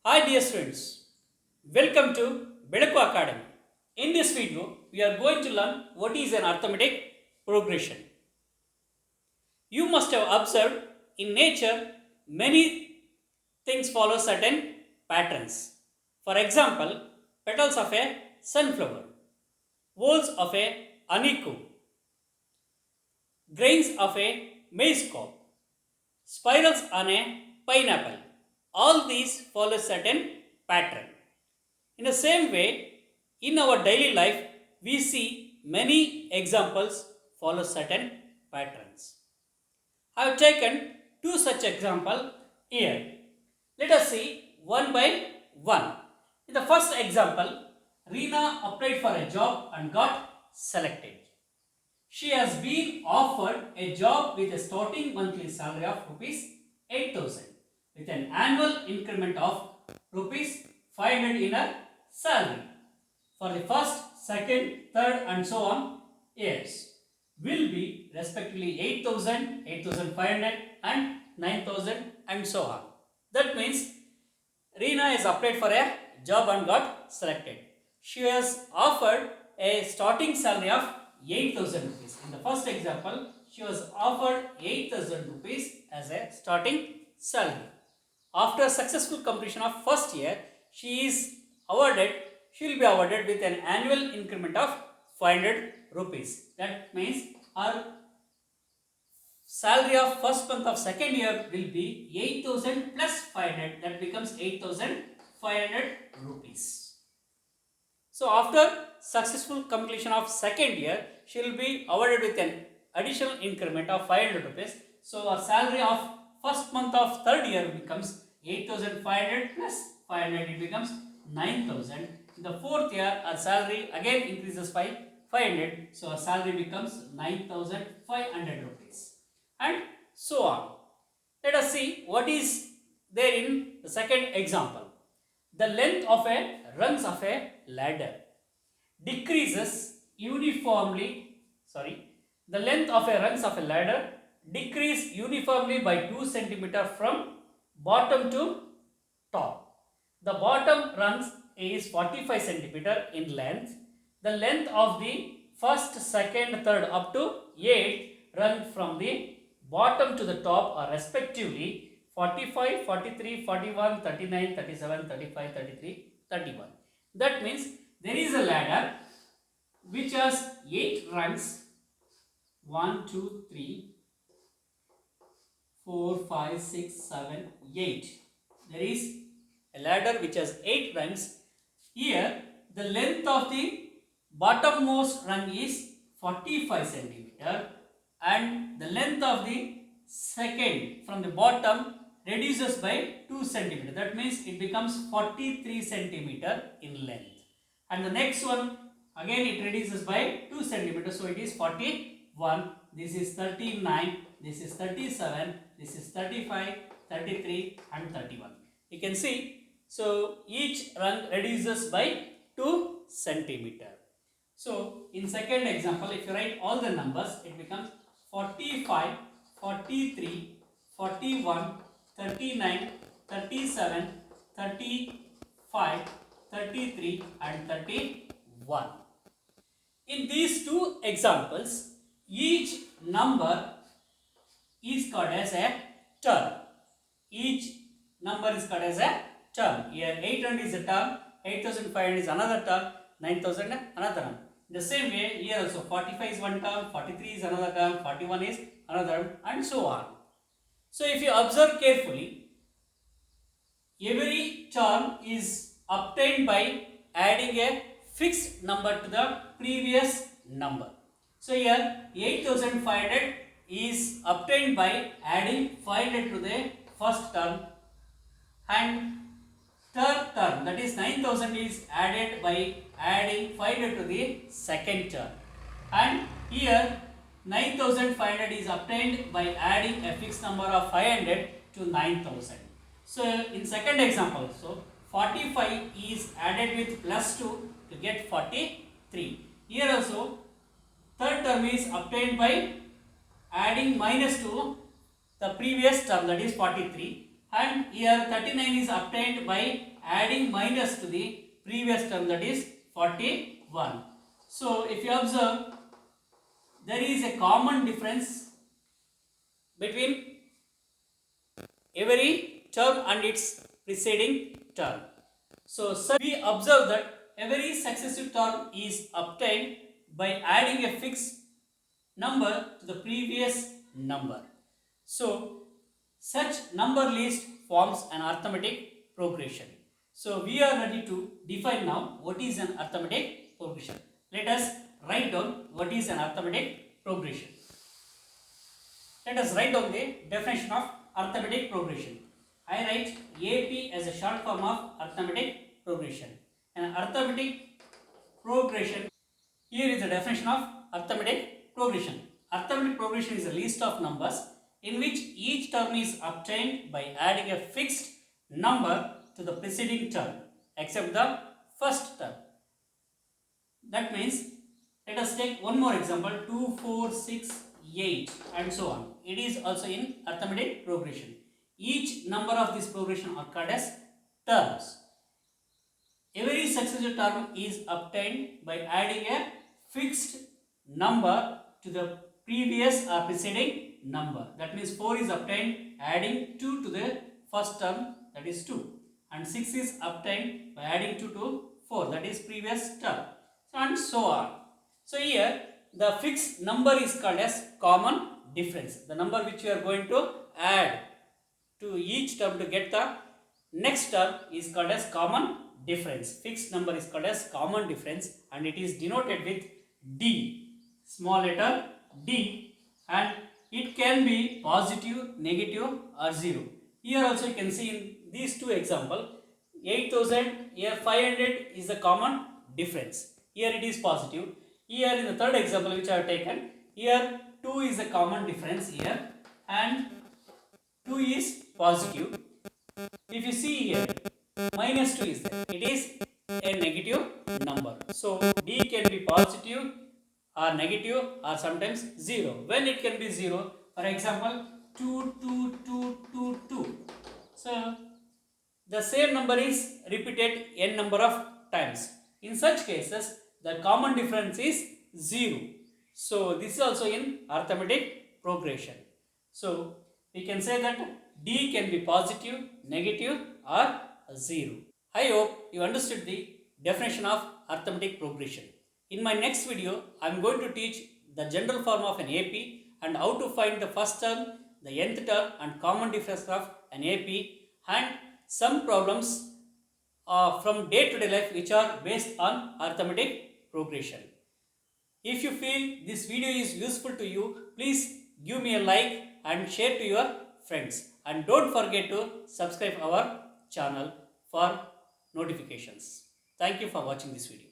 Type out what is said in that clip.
Hi dear students, welcome to Bedaku Academy. In this video, we are going to learn what is an arithmetic progression. You must have observed in nature many things follow certain patterns. For example, petals of a sunflower, whorls of a honeycomb, grains of a maize cob, spirals on a pineapple. All these follow certain pattern. In the same way, in our daily life, we see many examples follow certain patterns. I have taken two such examples here. Let us see one by one. In the first example, Reena applied for a job and got selected. She has been offered a job with a starting monthly salary of rupees 8,000 with an annual increment of rupees 500 in her salary for the first, second, third and so on years will be respectively 8,000, 8,500 and 9,000 and so on. That means Reena is applied for a job and got selected. She was offered a starting salary of 8,000 rupees. In the first example, she was offered 8,000 rupees as a starting salary. After successful completion of first year, she will be awarded with an annual increment of 500 rupees. That means her salary of first month of second year will be 8,000 plus 500, that becomes 8,500 rupees. So after successful completion of second year, she will be awarded with an additional increment of 500 rupees. So her salary of first month of third year becomes 8,500 plus 500, it becomes 9,000. In the fourth year, her salary again increases by 500, so her salary becomes 9,500 rupees and so on. Let us see what is there in the second example. The length of a rungs of a ladder decreases uniformly, the length of a rungs of a ladder decrease uniformly by 2 cm from bottom to top. The bottom rungs is 45 cm in length. The length of the first, second, third up to 8th rung from the bottom to the top are respectively 45, 43, 41, 39, 37, 35, 33, 31. That means there is a ladder which has 8 rungs, 1, 2, 3, 4, 5, 6, 7, 8. There is a ladder which has 8 rungs. Here the length of the bottommost rung is 45 centimeter and the length of the second from the bottom reduces by 2 centimeter. That means it becomes 43 centimeter in length. And the next one again it reduces by 2 centimeter. So it is 41. This is 39. This is 37. This is 35, 33 and 31. You can see. So each rung reduces by 2 centimeter. So in second example, if you write all the numbers, it becomes 45, 43, 41, 39, 37, 35, 33 and 31. In these two examples, each number is called as a term. Each number is called as a term. Here 800 is a term, 8,500 is another term, 9,000 another term. In the same way, here also 45 is one term, 43 is another term, 41 is another term and so on. So if you observe carefully, every term is obtained by adding a fixed number to the previous number. So here 8,500 is obtained by adding 500 to the first term and third term, that is 9,000, is added by adding 500 to the second term. And here 9,500 is obtained by adding a fixed number of 500 to 9,000. So in second example, so 45 is added with plus 2 to get 43. Here also third term is obtained by adding minus 2 the previous term, that is 43, and here 39 is obtained by adding minus to the previous term, that is 41. So if you observe, there is a common difference between every term and its preceding term. So we observe that every successive term is obtained by adding a fixed number to the previous number. So such number list forms an arithmetic progression. So we are ready to define now what is an arithmetic progression. Let us write down what is an arithmetic progression. Let us write down the definition of arithmetic progression. I write AP as a short form of arithmetic progression. An arithmetic progression, here is the definition of arithmetic progression. Arithmetic progression is a list of numbers in which each term is obtained by adding a fixed number to the preceding term except the first term. That means, let us take one more example, 2, 4, 6, 8 and so on. It is also in arithmetic progression. Each number of this progression are called as terms. Every successive term is obtained by adding a fixed number to the previous or preceding number. That means 4 is obtained adding 2 to the first term, that is 2, and 6 is obtained by adding 2 to 4, that is previous term, and so on. So here the fixed number is called as common difference. The number which you are going to add to each term to get the next term is called as common difference. Fixed number is called as common difference and it is denoted with D, small letter D, and it can be positive, negative or 0. Here also you can see in these two examples, 8000, here 500 is the common difference. Here it is positive. Here in the third example which I have taken, here 2 is a common difference here and 2 is positive. If you see here, minus 2 is there. It is a negative number. So D can be positive or negative or sometimes 0. When it can be 0, for example, 2, 2, 2, 2, 2. So the same number is repeated n number of times. In such cases, the common difference is 0. So this is also in arithmetic progression. So we can say that D can be positive, negative or 0. I hope you understood the definition of arithmetic progression. In my next video, I am going to teach the general form of an AP and how to find the first term, the nth term and common difference of an AP and some problems from day-to-day life which are based on arithmetic progression. If you feel this video is useful to you, please give me a like and share to your friends. And don't forget to subscribe our channel for notifications. Thank you for watching this video.